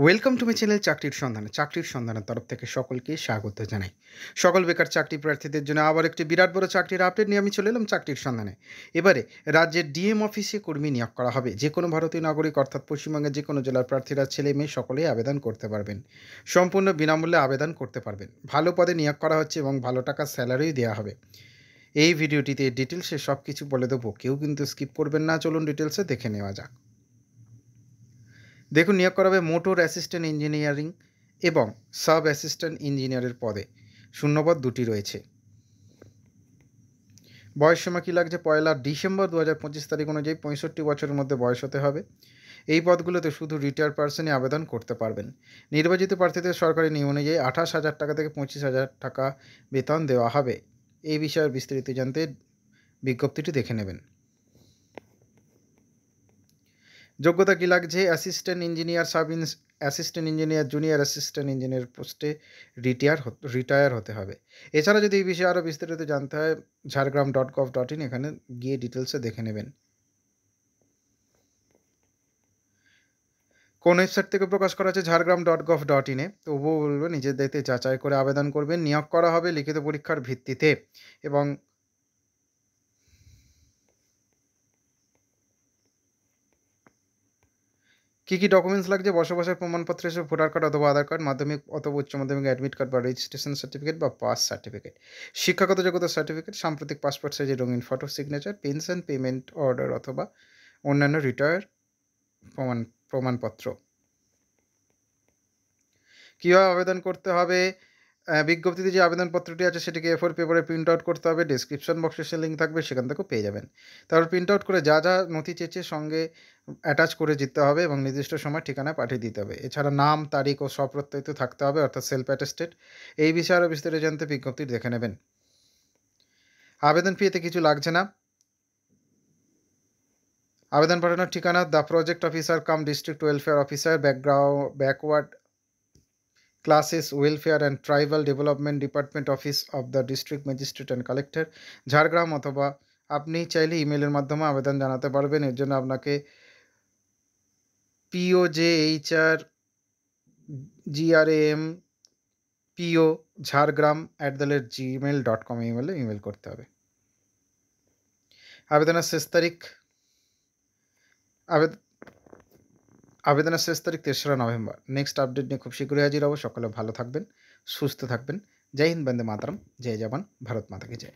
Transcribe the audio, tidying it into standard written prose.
Welcome to my channel চাকরির সন্ধানের তরফ থেকে সকলকে স্বাগত জানাই। সকল বেকার চাকরি প্রার্থীদের জন্য আবার একটি বিরাট বড় চাকরির আপডেট নিয়ে আমি চলে এলাম চাকরির সন্ধানে। এবারে রাজ্যের ডিএম অফিসে কর্মী নিয়োগ করা হবে। যে কোনো ভারতীয় নাগরিক অর্থাৎ পশ্চিমবঙ্গের যে কোনো জেলার প্রার্থীরা ছেলে মেয়ে সকলেই আবেদন করতে পারবেন। সম্পূর্ণ বিনামূল্যে আবেদন করতে পারবেন। ভালো পদে নিয়োগ করা হচ্ছে এবং ভালো টাকার স্যালারিও দেওয়া হবে। এই ভিডিওটিতে ডিটেলসে সব কিছু বলে দেবো, কেউ কিন্তু স্কিপ করবেন না। চলুন ডিটেলসে দেখে নেওয়া যাক। দেখুন, নিয়োগ করা হবে মোটর অ্যাসিস্ট্যান্ট ইঞ্জিনিয়ারিং এবং সাব অ্যাসিস্ট্যান্ট ইঞ্জিনিয়ারের পদে। শূন্যপদ দুটি রয়েছে। বয়স সীমা কী লাগছে? 1 ডিসেম্বর 2025 তারিখ অনুযায়ী 65 বছরের মধ্যে বয়স হতে হবে। এই পদগুলোতে শুধু রিটায়ার্ড পার্সনই আবেদন করতে পারবেন। নির্বাচিত প্রার্থীদের সরকারি নিয়ম অনুযায়ী 28,000 টাকা থেকে 25,000 টাকা বেতন দেওয়া হবে। এই বিষয়ে বিস্তারিত জানতে বিজ্ঞপ্তিটি দেখে নেবেন। যোগ্যতা কী লাগছে? Assistant engineer, assistant engineer, junior assistant engineer পোস্টে রিটায়ার হতে হবে। এছাড়া যদি এই বিষয়ে আরও বিস্তারিত জানতে হয়, jhargram.gov.in এখানে গিয়ে ডিটেলসে দেখে নেবেন। কোন ওয়েবসাইট থেকে প্রকাশ করা আছে? jhargram.gov.in তবুও বলবো নিজের দায়িত্বে যাচাই করে আবেদন করবেন। নিয়োগ করা হবে লিখিত পরীক্ষার ভিত্তিতে এবং কী কী ডকুমেন্টস লাগছে? বসবাসের প্রমাণপত্র হিসেবে ভোটার কার্ড অথবা আধার কার্ড, মাধ্যমিক অথবা উচ্চ মাধ্যমিক অ্যাডমিট কার্ড বা রেজিস্ট্রেশন সার্টিফিকেট বা পাস সার্টিফিকেট, শিক্ষাগত যোগ্যতা সার্টিফিকেট, সাম্প্রতিক পাসপোর্ট সাইজের রঙিন photo, signature, pension payment order অথবা অন্যান্য রিটায়ার প্রমাণপত্র। কীভাবে আবেদন করতে হবে? বিজ্ঞপ্তিতে যে আবেদনপত্রটি আছে সেটিকে A4 পেপারে প্রিন্ট আউট করতে হবে। ডেসক্রিপশন বক্সে সে লিঙ্ক থাকবে, সেখান থেকেও পেয়ে যাবেন। তারপর প্রিন্ট আউট করে যা যা নথি চেয়েছে সঙ্গে অ্যাটাচ করে দিতে হবে এবং নির্দিষ্ট সময় ঠিকানায় পাঠিয়ে দিতে হবে। এছাড়া নাম, তারিখ ও স্বপ্রত্যয়িত থাকতে হবে, অর্থাৎ সেলফ অ্যাটেস্টেড। এই বিষয়ে আরও বিস্তারিত জানতে বিজ্ঞপ্তি দেখে নেবেন। আবেদন ফিতে কিছু লাগছে না। আবেদন পাঠানোর ঠিকানা: the project officer come district welfare officer, backward classes welfare and tribal development department office of the district magistrate and collector, Jhargram. অথবা আপনি চাইলে ইমেলের মাধ্যমে আবেদন জানাতে পারবেন। এর জন্য আপনাকে POJHRGRAMPO jhargram@gmail.com ইমেল করতে হবে। আবেদনের শেষ তারিখ 3রা নভেম্বর। নেক্সট আপডেট নিয়ে খুব শীঘ্রই হাজির হব। সকলে ভালো থাকবেন, সুস্থ থাকবেন। জয় হিন্দ, বন্দে মাতরম, জয় জওয়ান, ভারত মাতা কি জয়।